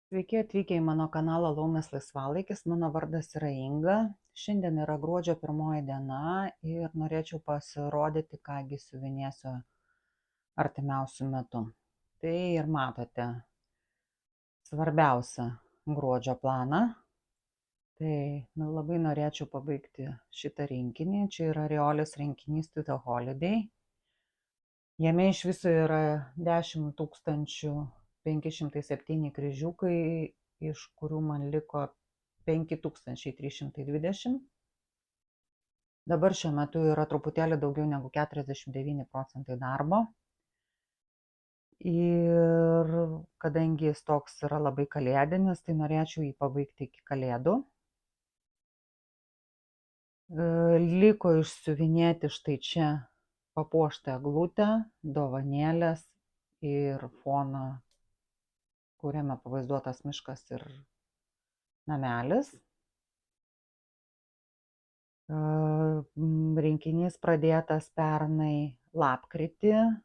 Sveiki atvykę į mano kanalą Laumės laisvalaikis. Mano vardas yra Inga. Šiandien yra gruodžio 1 diena ir norėčiau pasirodyti, kągi siuvinėsiu artimiausiu metu. Tai ir matote svarbiausią gruodžio planą. Tai labai norėčiau pabaigti šitą rinkinį. Čia yra Reolės rinkinys To the Holiday. Jame iš viso yra 10 507 kryžiukai, iš kurių man liko 5320. Dabar šiuo metu yra truputėlį daugiau negu 49% darbo. Ir kadangi jis toks yra labai kalėdinis, tai norėčiau jį pabaigti iki kalėdų. Liko išsiuvinėti štai čia papuoštą eglutę, dovanėlės ir foną, kuriame pavaizduotas miškas ir namelis. Rinkinys pradėtas pernai lapkritį,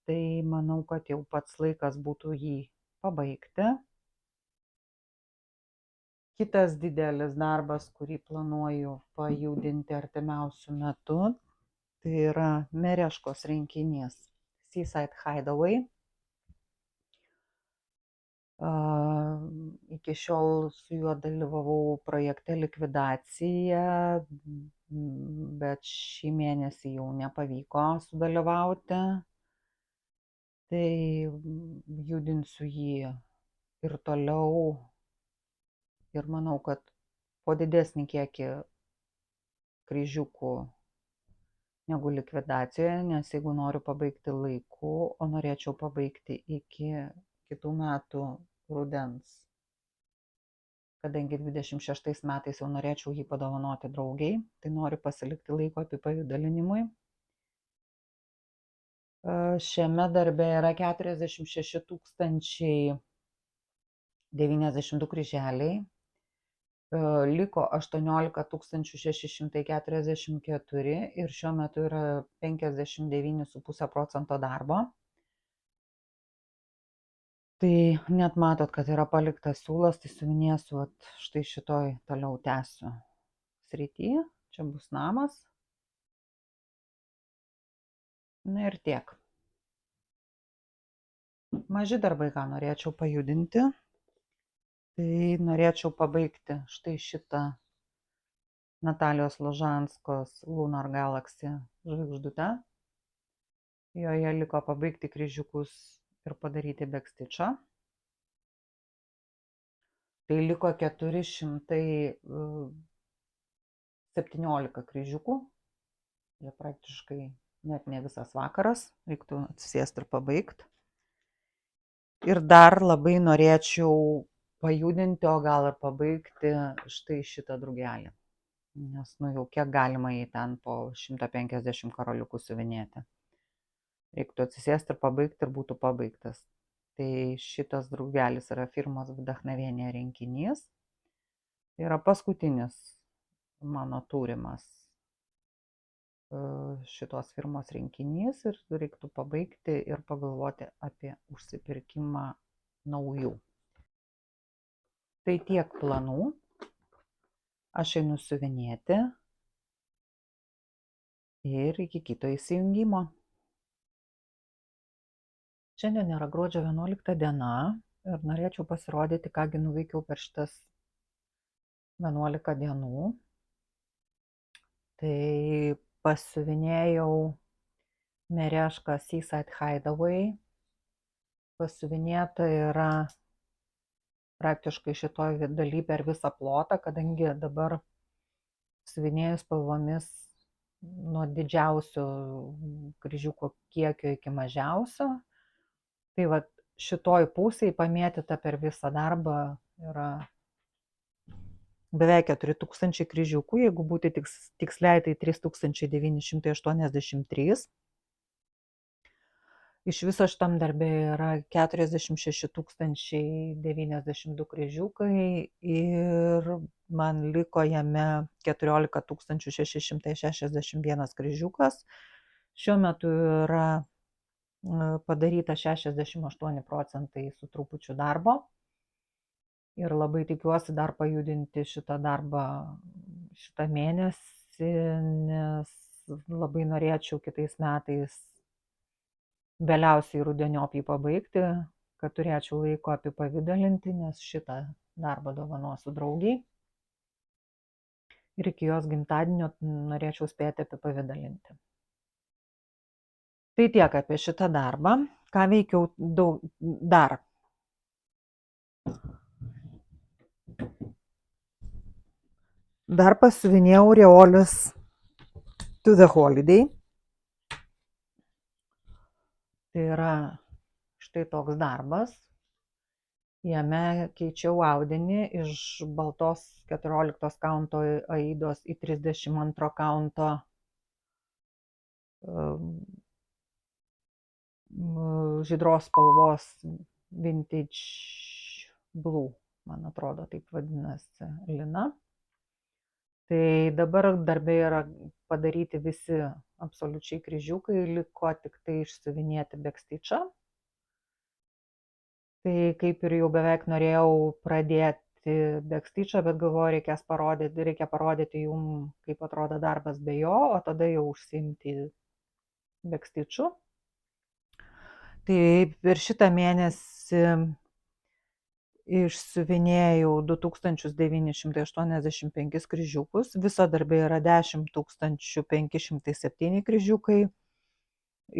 tai manau, kad jau pats laikas būtų jį pabaigti. Kitas didelis darbas, kurį planuoju pajudinti artimiausiu metu, tai yra Mereškos rinkinys Seaside Hideaway. Iki šiol su juo dalyvavau projekte Likvidacija, bet šį mėnesį jau nepavyko sudalyvauti. Tai judinsiu jį ir toliau ir manau, kad po didesnį kiekį kryžiukų negu Likvidacijoje, nes jeigu noriu pabaigti laiku, o norėčiau pabaigti iki kitų metų rudens, kadangi 26 metais jau norėčiau jį padovanoti draugiai, tai noriu pasilikti laiko apipavidalinimui. Šiame darbe yra 46 092 kryželiai, liko 18 644 ir šiuo metu yra 59,5% darbo. Tai net matot, kad yra paliktas siūlas, tai siuvinėsiu štai šitoj, toliau tęsiu srity. Čia bus namas. Na ir tiek. Maži darbai, ką norėčiau pajudinti. Tai norėčiau pabaigti štai šitą Natalijos Lužanskos Lunar Galaxy žvaigždutę. Joje liko pabaigti kryžiukus ir padaryti backstitchą. Tai liko 417 kryžiukų. Jie praktiškai net ne visas vakaras. Reiktų atsisėsti ir pabaigti. Ir dar labai norėčiau pajudinti, o gal ir pabaigti štai šitą drugelį. Nes jau kiek galima jį ten po 150 karoliukų siuvinėti. Reiktų atsisėsti ir pabaigti ir būtų pabaigtas. Tai šitas drugelis yra firmos Vdachnovenija rinkinys. Tai yra paskutinis mano turimas šitos firmos rinkinys ir reiktų pabaigti ir pagalvoti apie užsipirkimą naujų. Tai tiek planų. Aš einu siuvinėti ir iki kito įsijungimo. Šiandien yra gruodžio 11 diena ir norėčiau pasirodyti, kągi nuveikiau per šitas 11 dienų. Tai pasiuvinėjau Merešką Seaside Hideaway. Pasiuvinėta yra praktiškai šitoj daly per visą plotą, kadangi dabar siuvinėjus spalvomis nuo didžiausio kryžiuko kiekio iki mažiausio. Tai va šitoj pusėj pamėtyta per visą darbą yra beveik 4000 kryžiukų, jeigu būti tiksliai, tai 3983. Iš viso šitam darbė yra 46 092 kryžiukai ir man liko jame 14 661 kryžiukas. Šiuo metu yra padaryta 68% su trupučiu darbo. ir labai tikiuosi dar pajudinti šitą darbą šitą mėnesį, nes labai norėčiau kitais metais vėliausiai rudeniop jį pabaigti, kad turėčiau laiko apipavidalinti, nes šitą darbą dovanosiu draugiai. Ir iki jos gimtadienio norėčiau spėti apipavidalinti. Tai tiek apie šitą darbą. Ką veikiau dar? Dar pasiuvinėjau Reolis To The Holiday. Tai yra štai toks darbas. Jame keičiau audinį iš baltos 14 kaunto aidos į 32 kaunto žydros spalvos Vintage Blue, man atrodo, taip vadinasi, lina. Tai dabar darbe yra padaryti visi absoliučiai kryžiukai, liko tik tai išsiuvinėti backstitchą. Tai kaip ir jau beveik norėjau pradėti backstitchą, bet galvoju, reikia parodyti jums, kaip atrodo darbas be jo, o tada jau užsiimti backstitchu. Tai per šitą mėnesį išsiuvinėjau 2985 kryžiukus, viso darbė yra 10 507 kryžiukai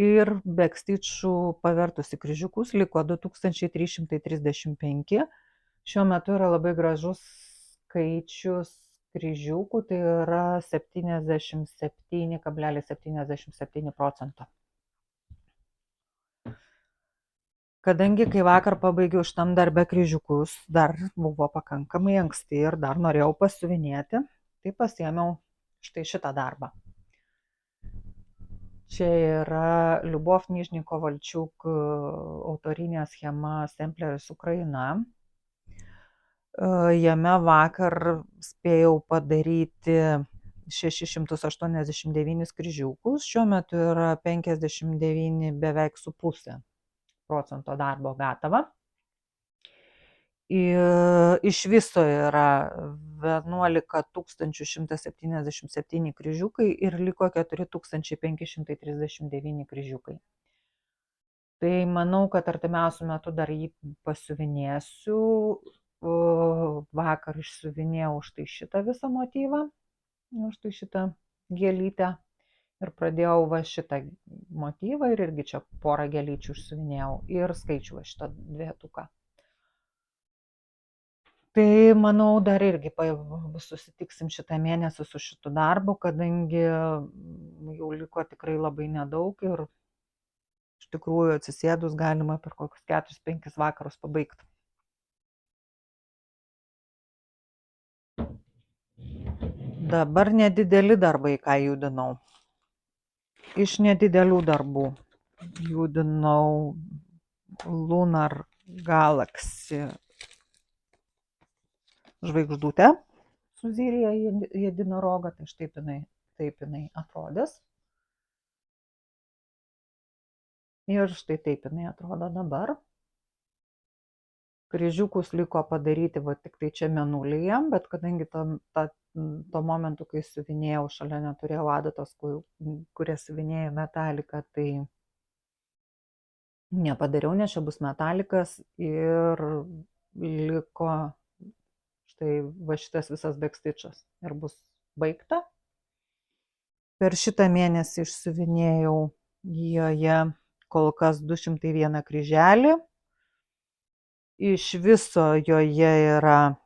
ir backstitchų pavertus į kryžiukus liko 2335. Šiuo metu yra labai gražus skaičius kryžiukų, tai yra 77,77%. Kadangi kai vakar pabaigiau šitam darbe kryžiukus, dar buvo pakankamai anksti ir dar norėjau pasiuvinėti, tai pasiėmiau štai šitą darbą. Čia yra Liubov Nižny Kovalčiuk autorinė schema Stempleris Ukraina. Jame vakar spėjau padaryti 689 kryžiukus, šiuo metu yra 59 beveik su pusė procento darbo gatava. Ir iš viso yra 11 177 kryžiukai ir liko 4539 kryžiukai. Tai manau, kad artimiausiu metu dar jį pasiuvinėsiu. Vakar išsiuvinėjau štai šitą visą motyvą, štai šitą gėlytę. Ir pradėjau va šitą motyvą ir irgi čia porą gėlyčių išsiuvinėjau ir skaičiu šitą dvietuką. Tai manau, dar irgi susitiksim šitą mėnesį su šitu darbu, kadangi jau liko tikrai labai nedaug ir iš tikrųjų atsisėdus galima per kokius 4-5 vakarus pabaigti. Dabar nedideli darbai, ką judinau. Iš nedidelių darbų judinau Lunar Galaxy žvaigždutę su Zyrija jedinoroga, tai štai taip jinai atrodys. Ir štai taip jinai atrodo dabar. Kryžiukus liko padaryti va tik tai čia mėnulyje, bet kadangi tuo momentu, kai siuvinėjau, šalia neturėjau adatos, kurie siuvinėjo metaliką, tai nepadariau, nes čia bus metalikas ir liko štai va šitas visas backstitchas ir bus baigta. Per šitą mėnesį išsiuvinėjau joje kol kas 201 kryželį. Iš viso joje yra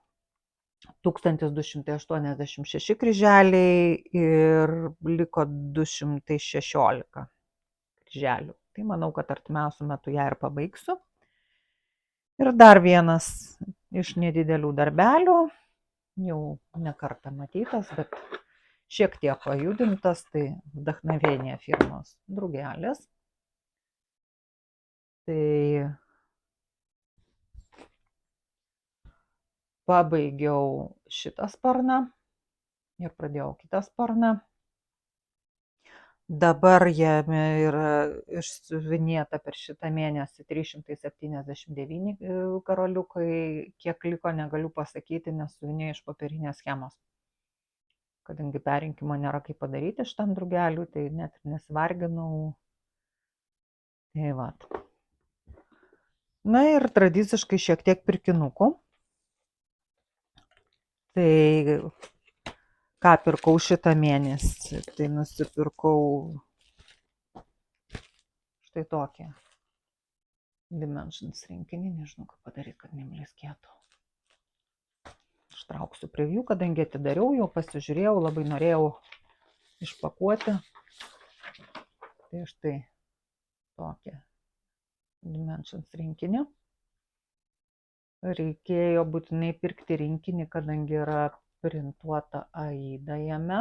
1286 kryželiai ir liko 216 kryželių. Tai manau, kad artimiausiu metu ją ir pabaigsiu. Ir dar vienas iš nedidelių darbelių, jau ne kartą matytas, bet šiek tiek pajudintas, tai Vdachnovenija firmos drugelis. Tai pabaigiau šitą sparną ir pradėjau kitą sparną. Dabar jame yra išsiuvinėta per šitą mėnesį 379 karoliukai. Kiek liko, negaliu pasakyti, nes siuvinėjau iš popierinės schemos. Kadangi perrinkimo nėra kaip padaryti šitam drugeliui, tai net ir nesivarginau. Tai vat. Na ir tradiciškai šiek tiek pirkinukų. Tai ką pirkau šitą mėnesį? Tai nusipirkau štai tokį Dimensions rinkinį. Nežinau, kaip padaryti, kad neblizgėtų. Ištrauksiu preview, kadangi atidariau, jau pasižiūrėjau, labai norėjau išpakuoti. Tai štai tokį Dimensions rinkinį. Reikėjo būtinai pirkti rinkinį, kadangi yra printuota AIDA jame.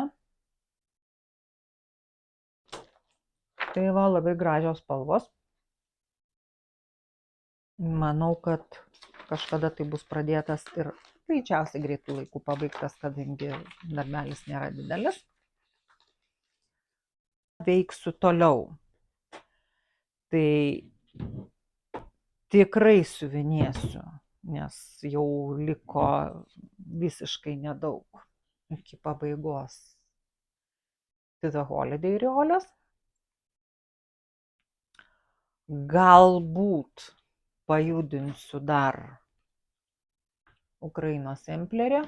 Tai va, labai gražios spalvos. Manau, kad kažkada tai bus pradėtas ir greičiausiai greitų laikų pabaigtas, kadangi darbelis nėra didelis. Veiksiu toliau. Tai tikrai siuvinėsiu, nes jau liko visiškai nedaug iki pabaigos To The Holiday riolės. Galbūt pajudinsiu dar Ukrainos emplerį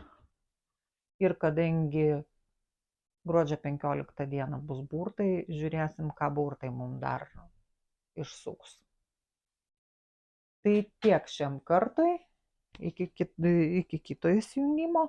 ir kadangi gruodžio 15 dieną bus burtai, žiūrėsim, ką burtai mums dar išsuks. Tai tiek šiam kartui, iki kito įsijungimo.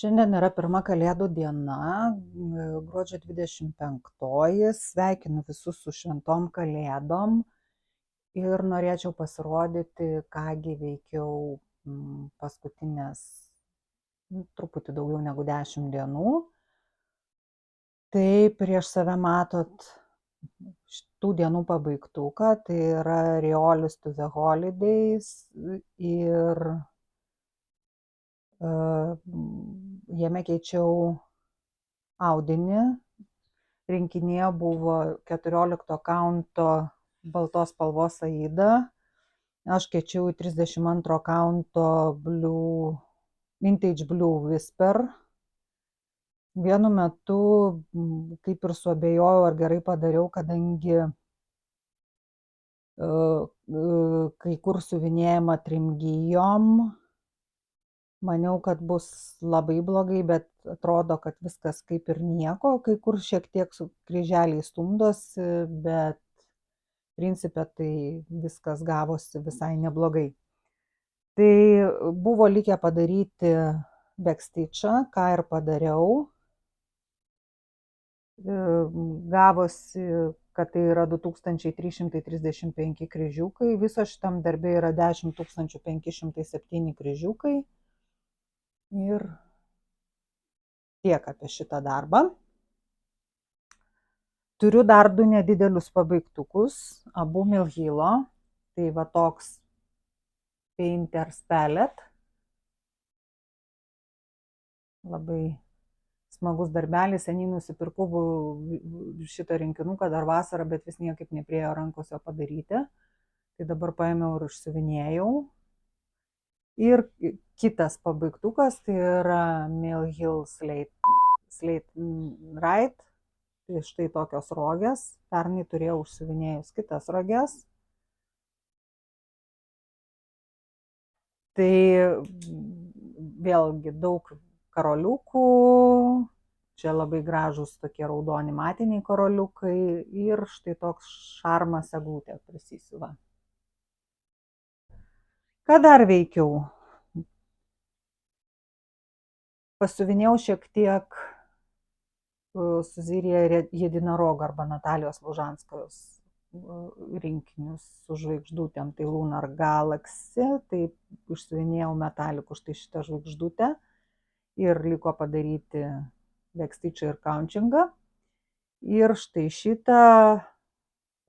Šiandien yra pirma Kalėdų diena, gruodžio 25. Sveikinu visus su šventom Kalėdom ir norėčiau pasirodyti, kągi veikiau paskutinės truputį daugiau negu 10 dienų. Tai prieš save matot šitų dienų pabaigtuką, tai yra Riolis To The Holidays ir jame keičiau audinį. Rinkinyje buvo 14 kaunto baltos spalvos AIDA. Aš keičiau į 32 kaunto Vintage Blue Whisper. Vienu metu kaip ir suabejojau, ar gerai padariau, kadangi kai kur siuvinėjama trimgyjom. Maniau, kad bus labai blogai, bet atrodo, kad viskas kaip ir nieko. Kai kur šiek tiek su kryželiais stumdosi, bet principe tai viskas gavosi visai neblogai. Tai buvo likę padaryti backstitchą, ką ir padariau. Gavosi, kad tai yra 2335 kryžiukai. Viso šitam darbė yra 10 507 kryžiukai. Ir tiek apie šitą darbą. Turiu dar 2 nedidelius pabaigtukus, abu Milhylo. Tai va toks Painter's Palette. Labai smagus darbelis, seniai nusipirkau šitą rinkinuką dar vasarą, bet vis niekaip nepriėjo rankos jo padaryti. Tai dabar paėmiau ir išsiuvinėjau. Ir kitas pabaigtukas, tai yra Milhyl Slate Right. Tai štai tokios rogės. Pernai turėjau užsiuvinėjus kitas rogės. Tai vėlgi daug karoliukų. Čia labai gražus tokie raudoni matiniai karoliukai. Ir štai toks šarmas eglutė prisisiuva. Ką dar veikiau? Pasiuvinėjau šiek tiek Suzirija Jedinorogo arba Natalijos Lužanskos rinkinius su žvaigždutėm. Tai Lunar Galaxy, tai išsiuvinėjau metaliku štai šitą žvaigždutę ir liko padaryti backstitchą ir counchingą. Ir štai šitą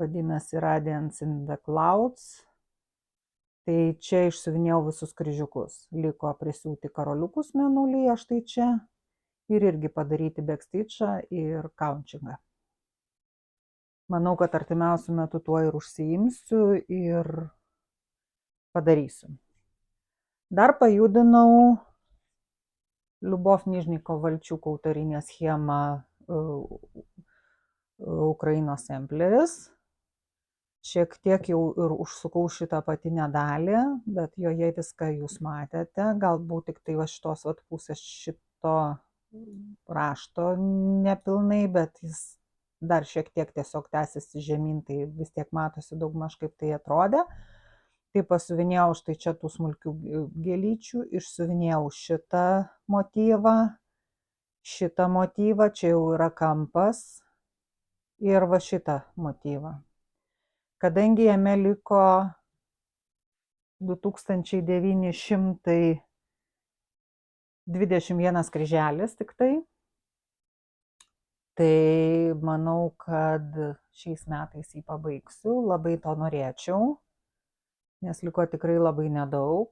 vadinasi Radiance in the Clouds. Tai čia išsiuvinėjau visus kryžiukus. Liko prisiūti karoliukus mėnulyje štai čia ir irgi padaryti backstitchą ir counchingą. Manau, kad artimiausiu metu tuo ir užsiimsiu ir padarysiu. Dar pajudinau Liubov Nižnikovalčiuk autorinę schemą Ukrainos sampleris. Šiek tiek jau ir užsukau šitą apatinę dalį, bet joje viską jūs matėte. Galbūt tik tai va šitos pusės šito rašto nepilnai, bet jis dar šiek tiek tiesiog tęsiasi žemyn, tai vis tiek matosi daugmaž kaip tai atrodė. Tai pasiuvinėjau štai čia tų smulkių gėlyčių, išsiuvinėjau šitą motyvą, čia jau yra kampas ir va šitą motyvą. Kadangi jame liko 2921 kryželis tik tai manau, kad šiais metais jį pabaigsiu. Labai to norėčiau, nes liko tikrai labai nedaug.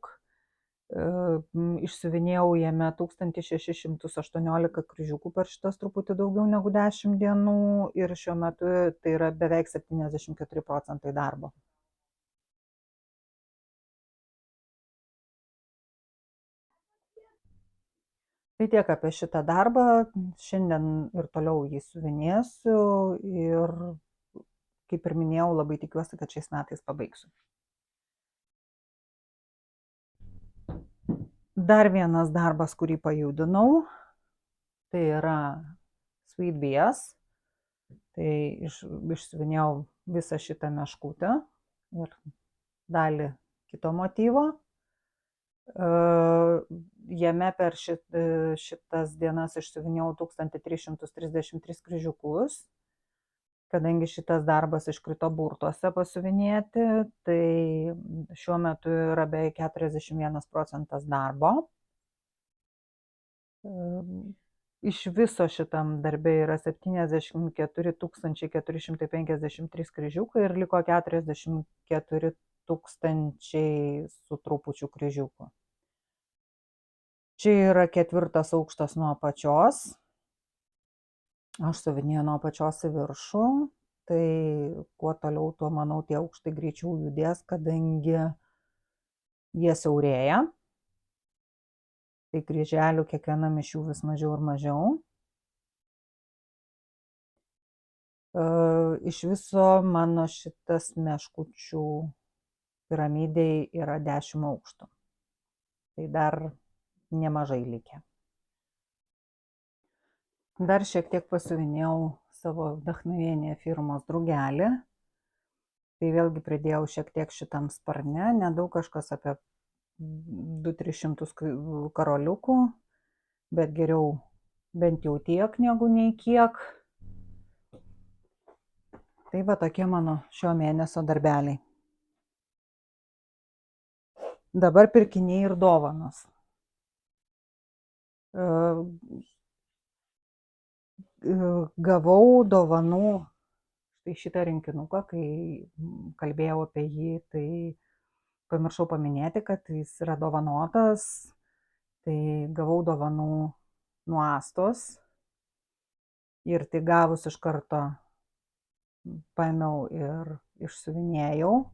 Išsiuvinėjau jame 1618 kryžiukų per šitas truputį daugiau negu 10 dienų ir šiuo metu tai yra beveik 74% darbo. Tai tiek apie šitą darbą. Šiandien ir toliau jį siuvinėsiu ir, kaip ir minėjau, labai tikiuosi, kad šiais metais pabaigsiu. Dar vienas darbas, kurį pajudinau, tai yra Sweet Bees. Tai išsiuvinėjau visą šitą meškutę ir dalį kito motyvo. Jame per šitas dienas išsiuvinėjau 1333 kryžiukus. Kadangi šitas darbas iškrito burtuose pasiuvinėti, tai šiuo metu yra beveik 41% darbo. Iš viso šitam darbe yra 74 453 kryžiukai ir liko 44 tūkstančiai su trupučiu kryžiukų. Čia yra 4. aukštas nuo apačios. Aš siuvinėju nuo apačios į viršų, tai kuo toliau, tuo manau tie aukštai greičiau judės, kadangi jie siaurėja. Tai kryželių kiekvienam iš jų vis mažiau ir mažiau. Iš viso mano šitas meškučių piramidai yra 10 aukštų. Tai dar nemažai likę. Dar šiek tiek pasiuvinėjau savo Vdachnovienė firmos drugelį. Tai vėlgi pridėjau šiek tiek šitam sparne, nedaug, kažkas apie 200-300 karoliukų, bet geriau bent jau tiek negu nei kiek. Tai va tokie mano šio mėnesio darbeliai. Dabar pirkiniai ir dovanos. Gavau dovanų štai šitą rinkinuką, kai kalbėjau apie jį, tai pamiršau paminėti, kad jis yra dovanotas. Tai gavau dovanų nuo Astos ir tai gavus iš karto paėmiau ir išsiuvinėjau.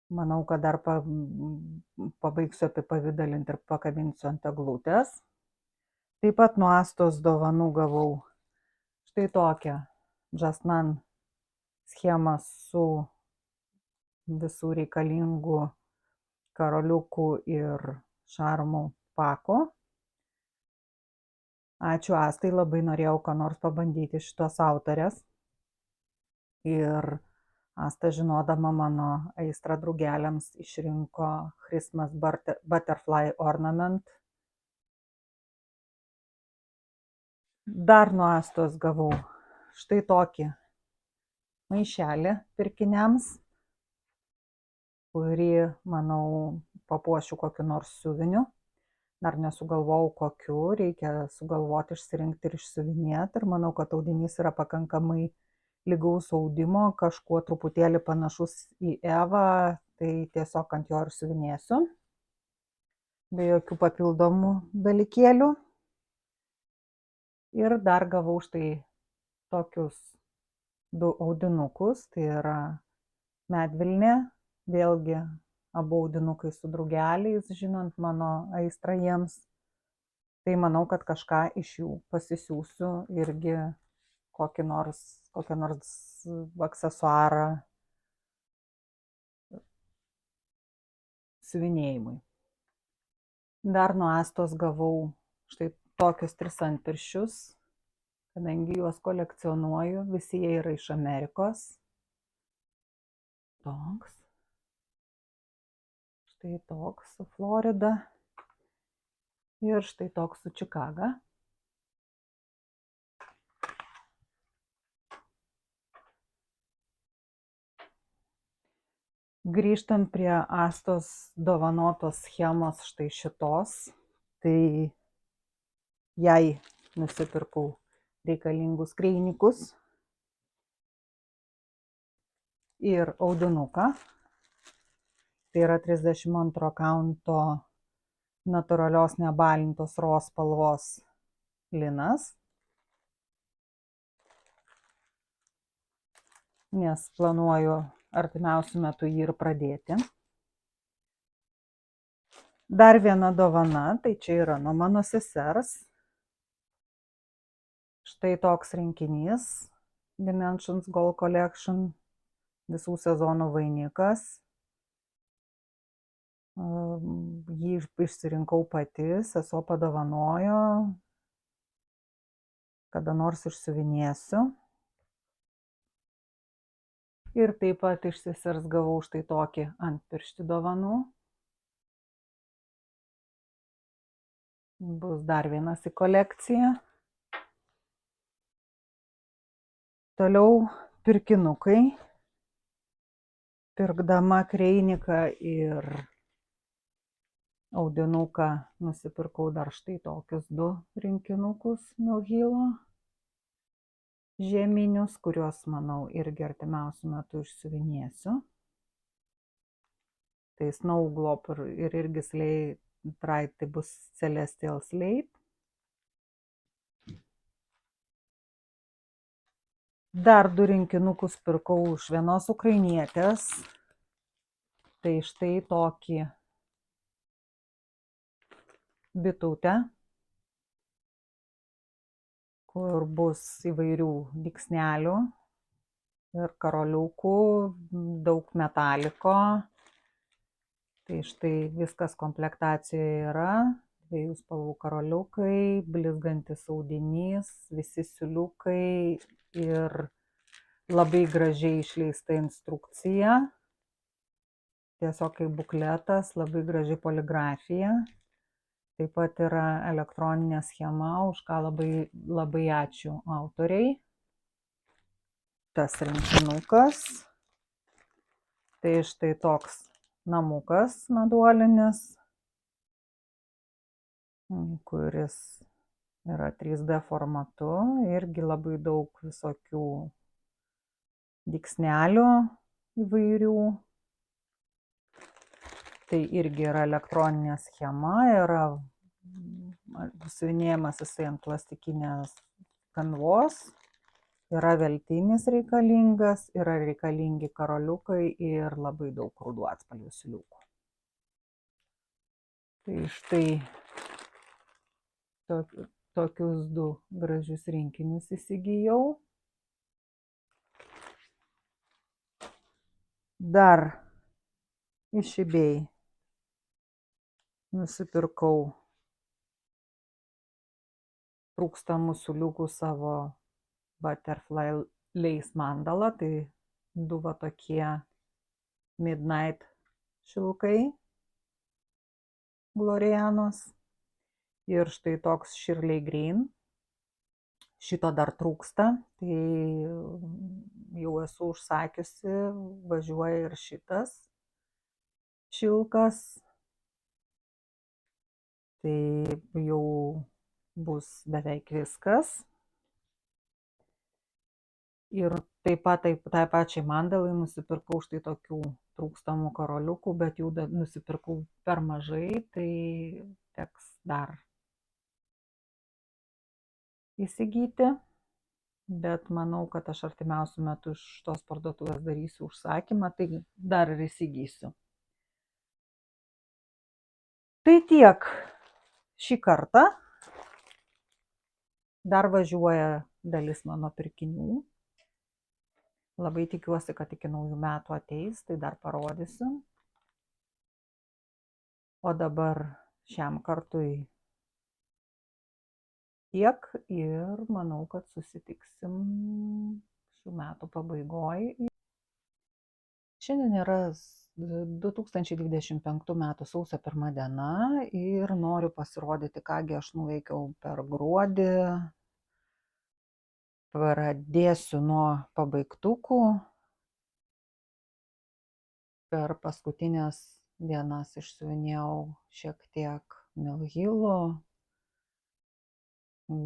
Manau, kad dar pabaigsiu apipavidalinti ir pakabinsiu ant eglutės. Taip pat nuo Astos dovanų gavau štai tokią Jasnan schemą su visų reikalingų karoliukų ir šarmų pako. Ačiū Astai, labai norėjau ką nors pabandyti šitos autorės. Ir Asta, žinodama mano aistrą drugeliams, išrinko Christmas Butterfly Ornament. Dar nuo Astos gavau štai tokį maišelį pirkiniams, kurį, manau, papuošiu kokiu nors siuviniu. Dar nesugalvojau kokiu, reikia sugalvoti, išsirinkti ir išsiuvinėti. Ir manau, kad audinys yra pakankamai lygaus audimo, kažkuo truputėlį panašus į Evą, tai tiesiog ant jo ir siuvinėsiu, be jokių papildomų dalykėlių. Ir dar gavau štai tokius 2 audinukus, tai yra medvilnė, vėlgi abu audinukai su drugeliais, žinant mano aistrą jiems. Tai manau, kad kažką iš jų pasisiųsiu irgi kokią nors aksesuarą siuvinėjimui. Dar nuo Astos gavau štai tokius 3 antpirščius, kadangi juos kolekcionuoju, visi jie yra iš Amerikos. Toks. Štai toks su Florida. Ir štai toks su Čikaga. Grįžtant prie Astos dovanotos schemos štai šitos, tai jai nusipirkau reikalingus kreinikus ir audinuką. Tai yra 32 kaunto natūralios nebalintos ros spalvos linas, nes planuoju artimiausiu metu jį ir pradėti. Dar viena dovana, tai čia yra nuo mano sesers. Štai toks rinkinys Dimensions Gold Collection, visų sezonų vainikas. Jį išsirinkau pati, sesuo padovanojo, kada nors išsiuvinėsiu. Ir taip pat iš sesers gavau štai tokį antpirštį dovanų. Bus dar vienas į kolekciją. Toliau pirkinukai. Pirkdama kreiniką ir audinuką nusipirkau dar štai tokius 2 rinkinukus Mill Hilo žieminius, kuriuos, manau, irgi artimiausiu metu išsiuvinėsiu. Tai Snow Globe ir irgi Slate, tai bus Celestial Slate. Dar 2 rinkinukus pirkau iš vienos ukrainietės. Tai štai tokį bitutę, kur bus įvairių dygsnelių ir karoliukų, daug metaliko. Tai štai viskas komplektacijoje yra, 2 spalvų karoliukai, blizgantis audinys, visi siūliukai ir labai gražiai išleista instrukcija. Tiesiog kaip bukletas, labai graži poligrafija. Taip pat yra elektroninė schema, už ką labai ačiū autoriai. Tas rinkinukas. Tai štai toks namukas meduolinis, kuris yra 3D formatu, irgi labai daug visokių dygsnelių įvairių. Tai irgi yra elektroninė schema, yra siuvinėjamas jisai ant plastikinės kanvos, yra veltinis reikalingas, yra reikalingi karoliukai ir labai daug rudų atspalvių siūliukų. Tai štai tokius 2 gražius rinkinius įsigijau. Dar iš eBay nusipirkau trūkstamų siūliukų savo Butterfly Lace mandalą, tai 2 va tokie Midnight šilkai Glorianos. Ir štai toks Shirley Green. Šito dar trūksta, tai jau esu užsakiusi, važiuoja ir šitas šilkas. Tai jau bus beveik viskas. Ir taip pat tai pačiai mandalai nusipirkau štai tokių trūkstamų karoliukų, bet jų nusipirkau per mažai, tai teks dar įsigyti. Bet manau, kad aš artimiausiu metu iš tos parduotuvės darysiu užsakymą, tai dar ir įsigysiu. Tai tiek šį kartą. Dar važiuoja dalis mano pirkinių. Labai tikiuosi, kad iki naujų metų ateis, tai dar parodysiu. O dabar šiam kartui tiek ir manau, kad susitiksim šių metų pabaigoje. Šiandien yra 2025 metų sausio 1 diena ir noriu pasirodyti, kągi aš nuveikiau per gruodį. Pradėsiu nuo pabaigtukų. Per paskutinės dienas išsiuvinėjau šiek tiek Milhilų.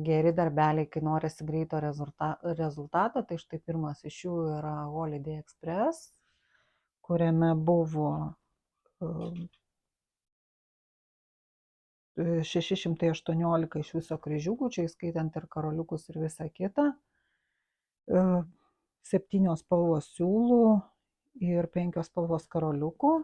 Geri darbeliai, kai norisi greito rezultato, tai štai pirmas iš jų yra Holiday Express, kuriame buvo 618 iš viso kryžiukų, čia įskaitant ir karoliukus ir visą kitą, 7 spalvos siūlų ir 5 spalvos karoliukų.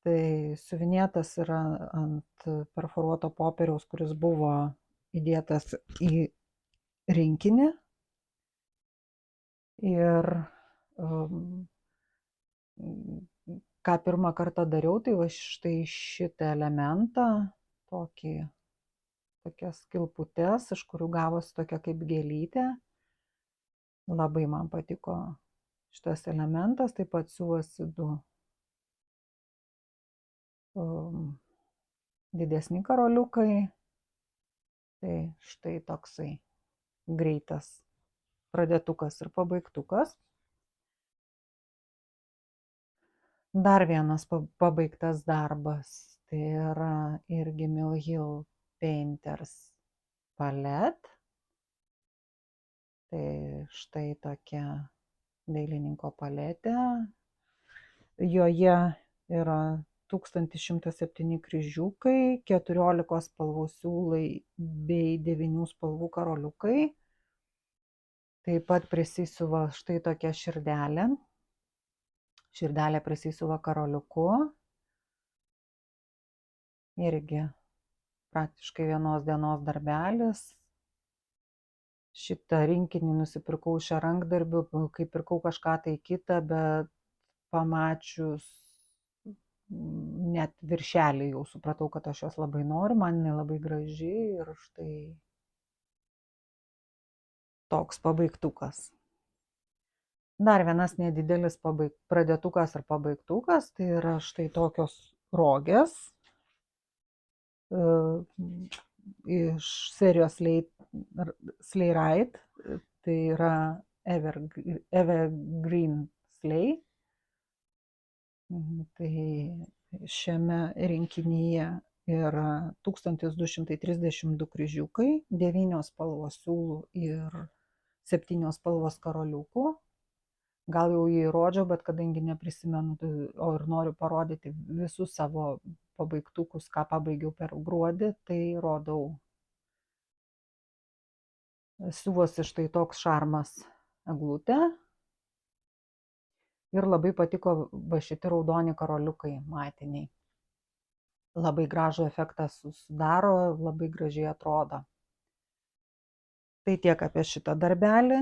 Tai siuvinėtas yra ant perforuoto popieriaus, kuris buvo įdėtas į rinkinį. Ir ką pirmą kartą dariau, tai va štai šitą elementą, tokias kilputes, iš kurių gavosi tokia kaip gėlytė. Labai man patiko šitas elementas, taip pat siūvosi 2 didesni karoliukai. Tai štai toksai greitas pradėtukas ir pabaigtukas. Dar vienas pabaigtas darbas, tai yra irgi Milhill Painters Palette. Tai štai tokia dailininko paletė. Joje yra 1107 kryžiukai, 14 spalvų siūlai bei 9 spalvų karoliukai. Taip pat prisisiuva štai tokia širdelė. Širdelė prisisiuva karoliuku. Irgi praktiškai vienos dienos darbelis. Šitą rinkinį nusipirkau iš rankdarbių, kai pirkau kažką tai kitą, bet pamačius net viršelį jau supratau, kad aš jos labai noriu, man jinai labai graži ir štai toks pabaigtukas. Dar vienas nedidelis pradėtukas ir pabaigtukas, tai yra štai tokios rogės iš serijos Sleigh Ride, tai yra Evergreen Sleigh. Tai šiame rinkinyje yra 1232 kryžiukai, 9 spalvos siūlų ir 7 spalvos karoliukų. Gal jau jį rodžiau, bet kadangi neprisimenu, o ir noriu parodyti visus savo pabaigtukus, ką pabaigiau per gruodį, tai rodau. Siuvosi štai toks šarmas eglutė. Ir labai patiko va šiti raudoni karoliukai matiniai. Labai gražų efektą sudaro, labai gražiai atrodo. Tai tiek apie šitą darbelį.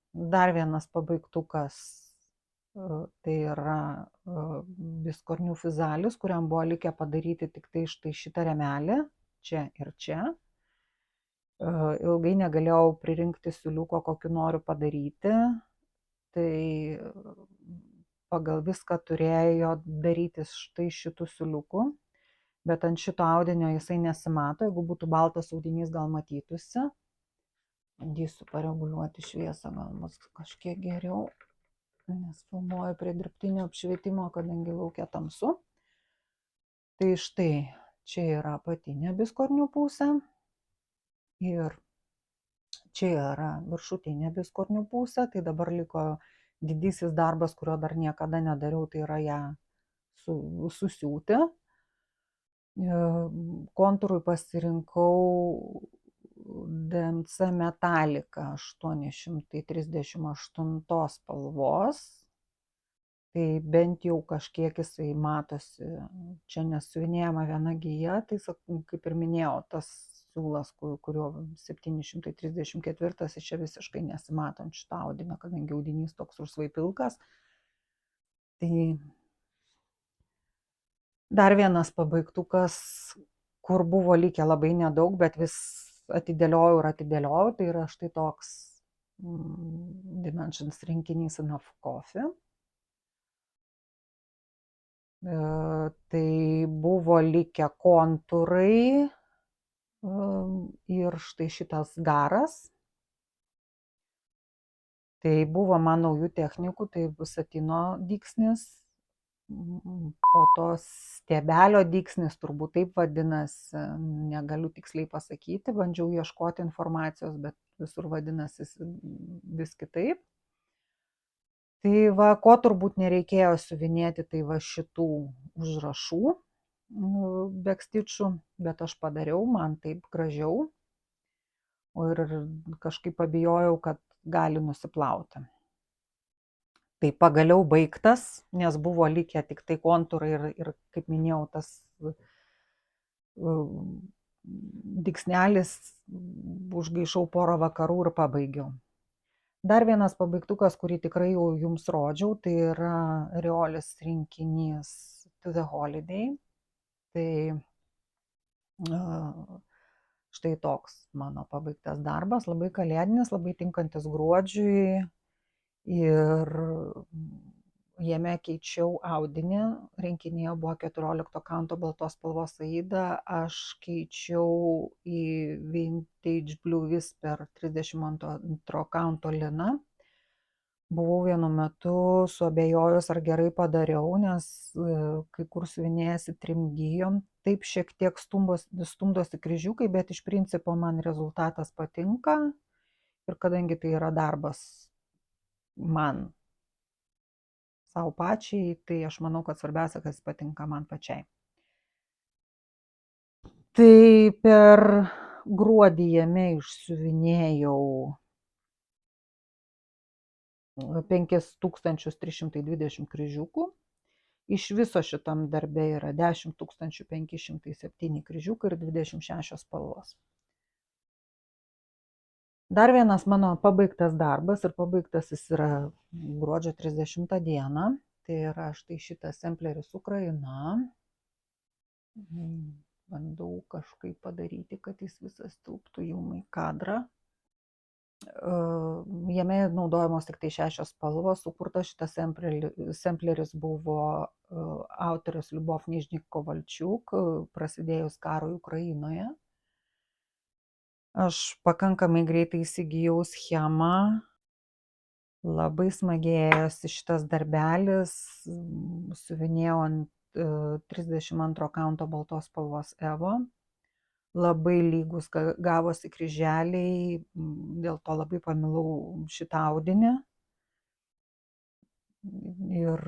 Dar vienas pabaigtukas, tai yra biskornių fizalis, kuriam buvo likę padaryti tik tai štai šitą rėmelį, čia ir čia. Ilgai negalėjau pririnkti siūliuko, kokiu noriu padaryti, tai pagal viską turėjo daryti štai šitų siūliukų, bet ant šito audinio jisai nesimato, jeigu būtų baltas audinys, gal matytųsi. Bandysiu pareguliuoti šviesą, gal bus kažkiek geriau, nes filmuoju prie dirbtinio apšvietimo, kadangi laukia tamsu. Tai štai, čia yra apatinė biskornių pusė ir čia yra viršutinė biskornių pusė. Tai dabar liko didysis darbas, kurio dar niekada nedariau, tai yra ją susiūti. Kontūrui pasirinkau DMC Metallica 838 spalvos. Tai bent jau kažkiek jisai matosi. Čia nesuvinėjama viena gija, tai kaip ir minėjau, tas siūlas, kurio 734, čia visiškai nesimato ant šito audinio, kadangi audinys toks rusvai pilkas. Tai dar vienas pabaigtukas, kur buvo likę labai nedaug, bet vis atidėliojau ir atidėliojau, tai yra štai toks Dimensions rinkinys Enough Coffee. Tai buvo likę kontūrai ir štai šitas garas. Tai buvo man naujų technikų, tai bus satino dygsnis, po to stiebelio dygsnis, turbūt taip vadinasi, negaliu tiksliai pasakyti, bandžiau ieškoti informacijos, bet visur vadinasi vis kitaip. Tai va, ko turbūt nereikėjo siuvinėti, tai va šitų užrašų backstitchų, bet aš padariau, man taip gražiau. O ir kažkaip pabijojau, kad gali nusiplauti. Tai pagaliau baigtas, nes buvo likę tik tai kontūrai ir kaip minėjau, tas dygsnelis užgaišau porą vakarų ir pabaigiau. Dar vienas pabaigtukas, kurį tikrai jau jums rodžiau, tai yra Riolis rinkinys To the Holiday. Tai štai toks mano pabaigtas darbas, labai kalėdinis, labai tinkantis gruodžiui. Ir jame keičiau audinį, rinkinyje buvo 14 kanto baltos spalvos aida, aš keičiau į Vintage Blue Whisper 32 kanto liną. Buvau vienu metu suabejojus, ar gerai padariau, nes kai kur siuvinėjasi 3 gijom, taip šiek tiek stumdosi kryžiukai, bet iš principo man rezultatas patinka. Ir kadangi tai yra darbas man savo pačiai, tai aš manau, kad svarbiausia, kad jis patinka man pačiai. Tai per gruodį jame išsiuvinėjau 5320 kryžiukų. Iš viso šitam darbe yra 10 507 kryžiukai ir 26 spalvos. Dar vienas mano pabaigtas darbas, ir pabaigtas jis yra gruodžio 30 dieną, tai yra štai šitas sampleris Ukraina. Bandau kažkaip padaryti, kad jis visas tilptų jum į kadrą. Jame naudojamos tik tai 6 spalvos. Sukurtas šitas sampleris buvo autorius Liubov Nižnik-Kovalčiuk, prasidėjus karui Ukrainoje. Aš pakankamai greitai įsigijau schemą, labai smagiai ėjosi šitas darbelis, siuvinėjau ant 32 kanto baltos spalvos Evo, labai lygus gavosi kryželiai, dėl to labai pamilau šitą audinį. Ir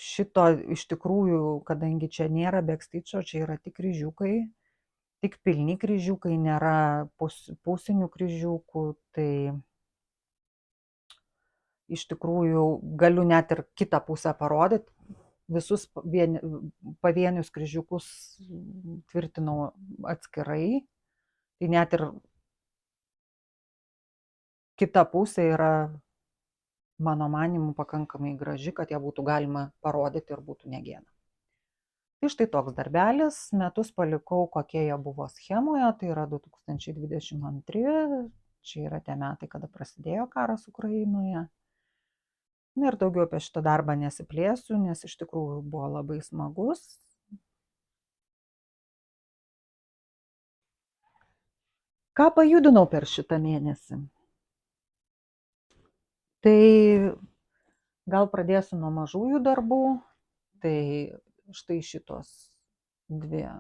šito iš tikrųjų, kadangi čia nėra backstitcho, čia yra tik kryžiukai, tik pilni kryžiukai, nėra pusinių kryžiukų, tai iš tikrųjų galiu net ir kitą pusę parodyti. Visus pavienius kryžiukus tvirtinau atskirai. Tai net ir kita pusė yra, mano manimu, pakankamai graži, kad ją būtų galima parodyti ir būtų negėda. Tai štai toks darbelis, metus palikau, kokie jie buvo schemoje, tai yra 2022, čia yra tie metai, kada prasidėjo karas Ukrainoje. Na ir daugiau apie šitą darbą nesiplėsiu, nes iš tikrųjų buvo labai smagus. Ką pajudinau per šitą mėnesį? Tai gal pradėsiu nuo mažųjų darbų. Tai štai šitos dvi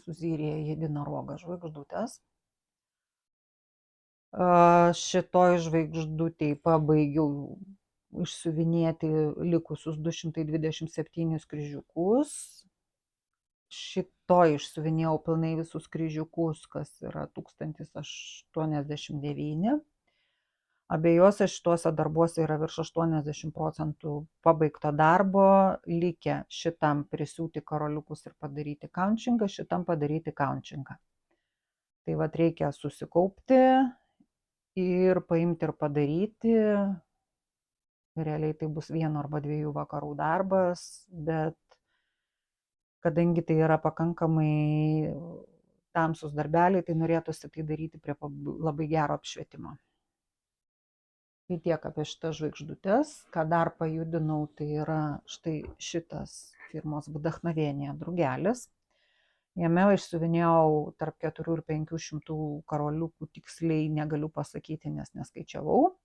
Suzyrėje jedinoroga žvaigždutės. Šitoj žvaigždutėj pabaigiau išsiuvinėti likusius 227 kryžiukus. Šitoj išsiuvinėjau pilnai visus kryžiukus, kas yra 1089. Abiejose šituose darbuose yra virš 80% pabaigto darbo, likę šitam prisiūti karoliukus ir padaryti kaunčingą, šitam padaryti kaunčingą. Tai vat reikia susikaupti ir paimti ir padaryti. Realiai tai bus 1 arba 2 vakarų darbas, bet kadangi tai yra pakankamai tamsus darbeliai, tai norėtųsi tai daryti prie labai gero apšvietimo. Tai tiek apie šitas žvaigždutes. Ką dar pajudinau, tai yra štai šitas firmos Vdachnovenija drugelis. Jame išsiuvinėjau tarp 400 ir 500 karoliukų, tiksliai negaliu pasakyti, nes neskaičiavau.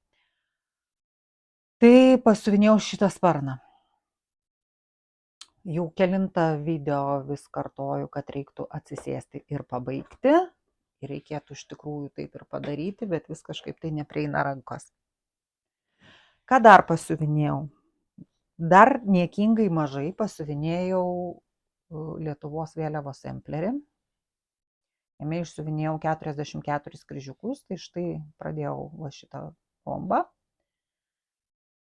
Tai pasiuvinėjau šitą sparną. Jau kelintą video vis kartoju, kad reiktų atsisėsti ir pabaigti. Ir reikėtų iš tikrųjų taip ir padaryti, bet vis kažkaip tai neprieina rankos. Ką dar pasiuvinėjau? Dar niekingai mažai pasiuvinėjau Lietuvos vėliavos emplerį. Jame išsiuvinėjau 44 kryžiukus, tai štai pradėjau va šitą rombą.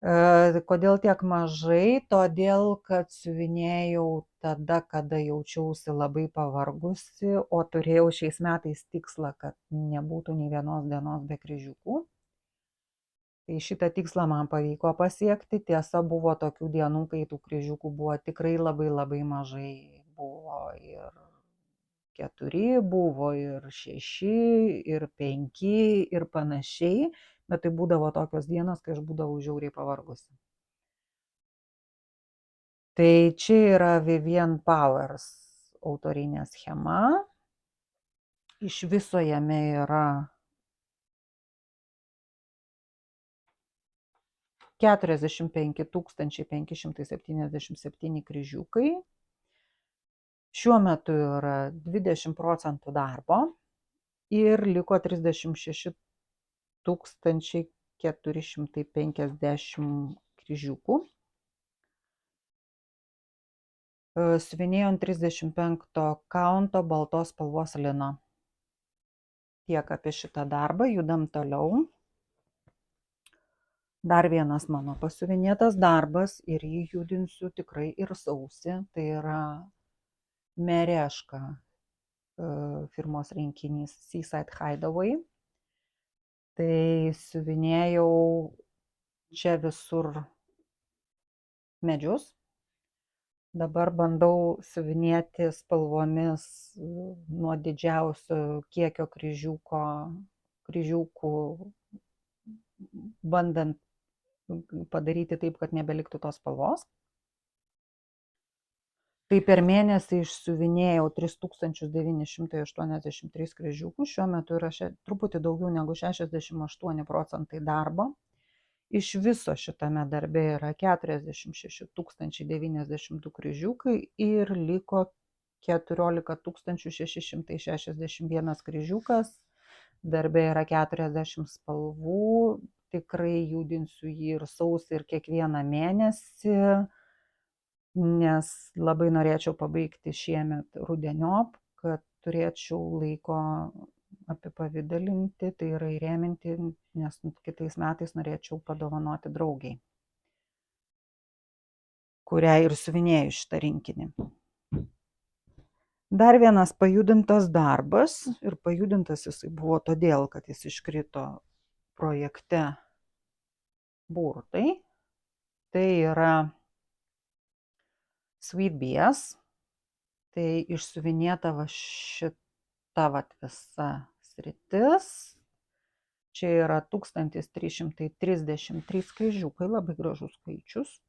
Kodėl tiek mažai? Todėl, kad siuvinėjau tada, kada jaučiausi labai pavargusi, o turėjau šiais metais tikslą, kad nebūtų nei vienos dienos be kryžiukų. Tai šitą tikslą man pavyko pasiekti. Tiesa, buvo tokių dienų, kai tų kryžiukų buvo tikrai labai labai mažai. Buvo ir 4, buvo ir 6, ir 5 ir panašiai. Bet tai būdavo tokios dienos, kai aš būdavau žiauriai pavargusi. Tai čia yra Vivienne Powers autorinė schema. Iš viso jame yra 45 577 kryžiukai. Šiuo metu yra 20% darbo ir liko 36 450 kryžiukų. Siuvinėjau ant 35 kaunto baltos spalvos lino. Tiek apie šitą darbą, judam toliau. Dar vienas mano pasiuvinėtas darbas ir jį judinsiu tikrai ir sausį. Tai yra Mereška firmos rinkinys Seaside Hideaway. Tai siuvinėjau čia visur medžius. Dabar bandau siuvinėti spalvomis nuo didžiausio kiekio kryžiukų, bandant padaryti taip, kad nebeliktų tos spalvos. Tai per mėnesį išsiuvinėjau 3983 kryžiukų, šiuo metu yra truputį daugiau negu 68% darbo. Iš viso šitame darbe yra 46 092 kryžiukai ir liko 14 661 kryžiukas, darbė yra 40 spalvų, tikrai judinsiu jį ir sausį, ir kiekvieną mėnesį, nes labai norėčiau pabaigti šiemet rudeniop, kad turėčiau laiko apipavidalinti, tai yra įrėminti, nes kitais metais norėčiau padovanoti draugiai, kuriai ir siuvinėju šitą rinkinį. Dar vienas pajudintas darbas, ir pajudintas jisai buvo todėl, kad jis iškrito projekte burtai. Tai yra Sweet Bees, tai išsiuvinėta va šita visa sritis. Čia yra 1333 kryžiukai, labai gražus skaičius.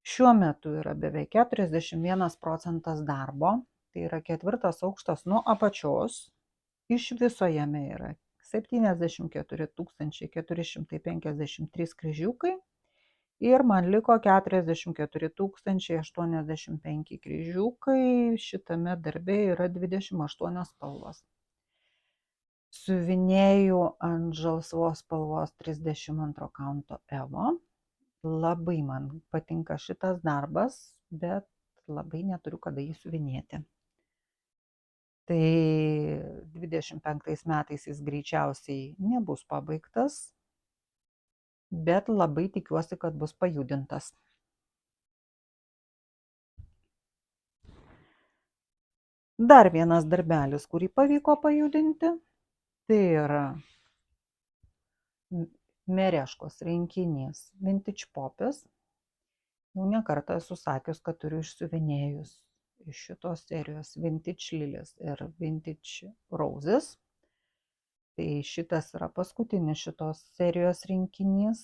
Šiuo metu yra beveik 41 procentas darbo, tai yra 4 aukštas nuo apačios. Iš viso jame yra 74 453 kryžiukai ir man liko 44 085 kryžiukai. Šitame darbe yra 28 spalvos. Siuvinėju ant žalsvos spalvos 32 kaunto Evo. Labai man patinka šitas darbas, bet labai neturiu kada jį siuvinėti. Tai 25 metais jis greičiausiai nebus pabaigtas, bet labai tikiuosi, kad bus pajudintas. Dar vienas darbelis, kurį pavyko pajudinti, tai yra Mereškos rinkinys Vintage Popis. Jau ne kartą esu sakius, kad turiu išsiuvinėjus iš šitos serijos Vintage Lilies ir Vintage Roses. Tai šitas yra paskutinis šitos serijos rinkinys.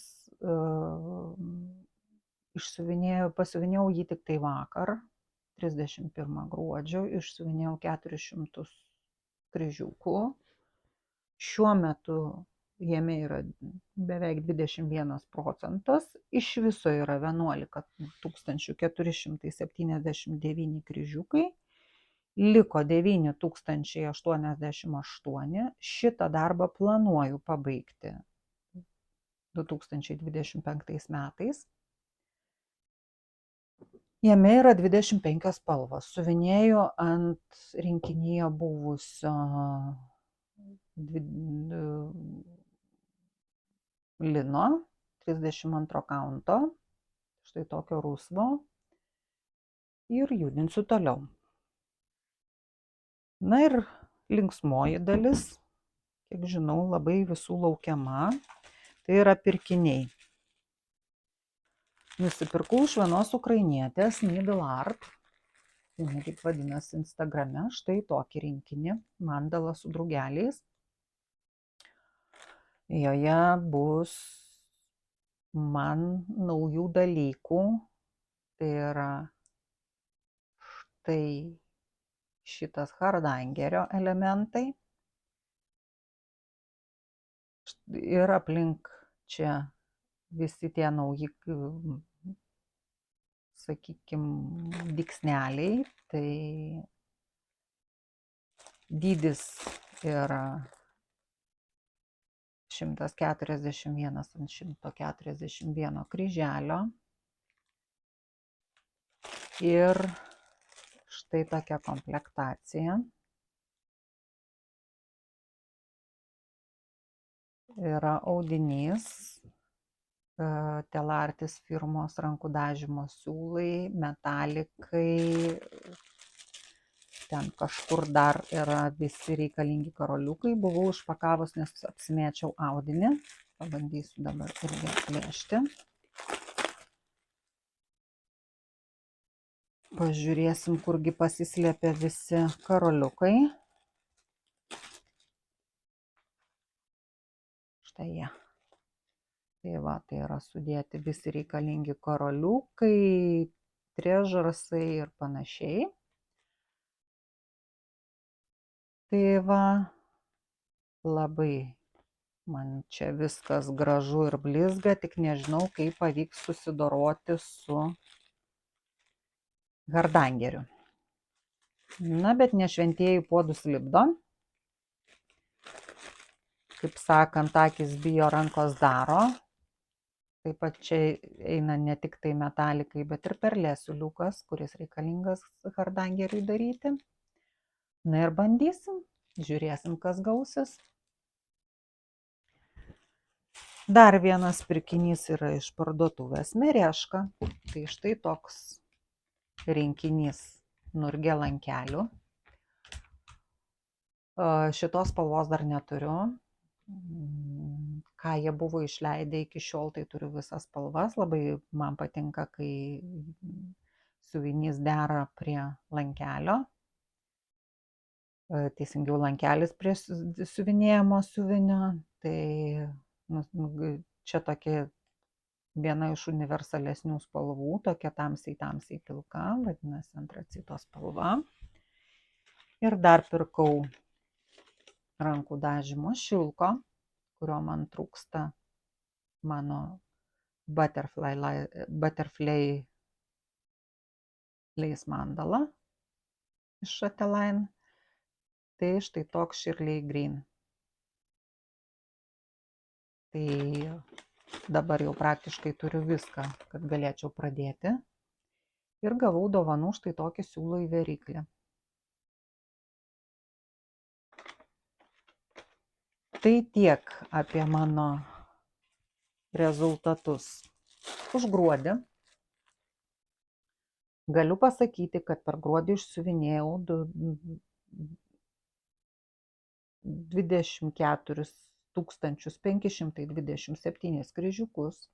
Pasiuvinėjau jį tik tai vakar, 31 gruodžio, išsiuvinėjau 400 kryžiukų. Šiuo metu jame yra beveik 21 procentas, iš viso yra 11 479 kryžiukai, liko 9088. Šitą darbą planuoju pabaigti 2025 metais. Jame yra 25 spalvos. Siuvinėju ant rinkinyje buvusio lino 32 kaunto, štai tokio rusvo, ir judinsiu toliau. Na ir linksmoji dalis, kiek žinau, labai visų laukiama, tai yra pirkiniai. Nusipirkau iš vienos ukrainietės Needle Art, jinai taip vadinasi Instagrame, štai tokį rinkinį, mandala su drugeliais. Joje bus man naujų dalykų, tai yra štai šitas hardangerio elementai ir aplink čia visi tie nauji, sakykime, dygsneliai. Tai dydis yra 141 ant 141 kryželio. Ir štai tokia komplektacija. Yra audinys, Telartis firmos rankų dažymo siūlai, metalikai. Ten kažkur dar yra visi reikalingi karoliukai. Buvau išpakavus, nes apsimėčiau audinį. Pabandysiu dabar irgi atplėšti. Pažiūrėsim, kurgi pasislėpė visi karoliukai. Štai jie. Tai va, tai yra sudėti visi reikalingi karoliukai, trežarsai ir panašiai. Tai va, labai man čia viskas gražu ir blizga, tik nežinau, kaip pavyks susidoroti su hardangeriu. Na, bet nešventieji puodus lipdo. Kaip sakant, akys bijo, rankos daro. Taip pat čia eina ne tik tai metalikai, bet ir perlės siūliukas, kuris reikalingas hardangeriui daryti. Na ir bandysim, žiūrėsim, kas gausis. Dar vienas pirkinys yra iš parduotuvės Mereška. Tai štai toks rinkinys nurgė lankelių. Šitos spalvos dar neturiu. Ką jie buvo išleidę iki šiol, tai turiu visas spalvas. Labai man patinka, kai siuvinys dera prie lankelio. Teisingiau, lankelis prie siuvinėjimo siuvinio. Tai čia tokia viena iš universalesnių spalvų, tokia tamsiai pilka, vadinasi antracito spalva. Ir dar pirkau rankų dažymo šilko, kurio man trūksta mano Butterfly Lace mandala iš Chatelaine. Tai štai toks Shirley Green. Tai dabar jau praktiškai turiu viską, kad galėčiau pradėti. Ir gavau dovanų štai tokį siūlų įveriklį. Tai tiek apie mano rezultatus už gruodį. Galiu pasakyti, kad per gruodį išsiuvinėjau 24 527 kryžiukus.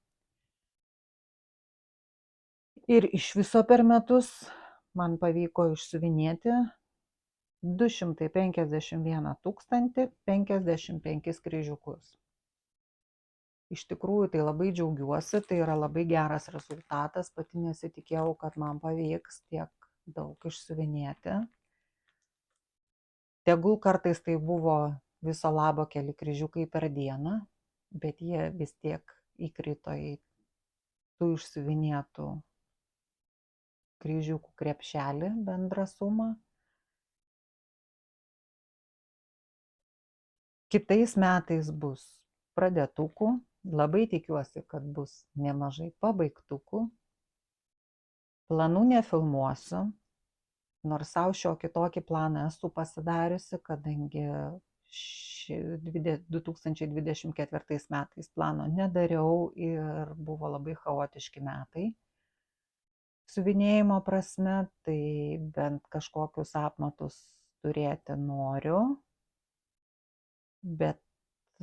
Ir iš viso per metus man pavyko išsiuvinėti 251 055 kryžiukus. Iš tikrųjų, tai labai džiaugiuosi, tai yra labai geras rezultatas, pati nesitikėjau, kad man pavyks tiek daug išsiuvinėti. Tegul kartais tai buvo viso labo keli kryžiukai per dieną, bet jie vis tiek įkrito į tų išsiuvinėtų kryžiukų krepšelį bendrą sumą. Kitais metais bus pradėtukų, labai tikiuosi, kad bus nemažai pabaigtukų. Planų nefilmuosiu, nors savo šiokį tokį planą esu pasidariusi, kadangi 2024 metais plano nedariau ir buvo labai chaotiški metai. Siuvinėjimo prasme, tai bent kažkokius apmatus turėti noriu, bet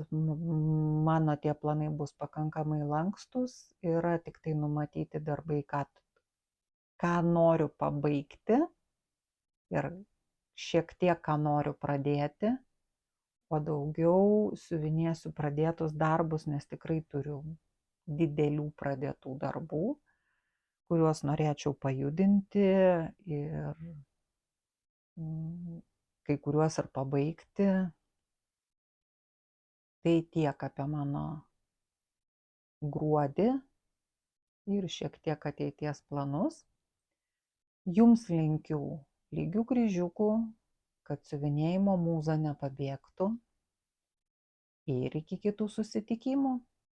mano tie planai bus pakankamai lankstus, yra tik tai numatyti darbai, ką noriu pabaigti ir šiek tiek ką noriu pradėti, o daugiau siuvinėsiu pradėtus darbus, nes tikrai turiu didelių pradėtų darbų, kuriuos norėčiau pajudinti ir kai kuriuos ir pabaigti. Tai tiek apie mano gruodį ir šiek tiek ateities planus. Jums linkiu lygių kryžiukų, kad siuvinėjimo mūza nepabėgtų. Ir iki kitų susitikimų.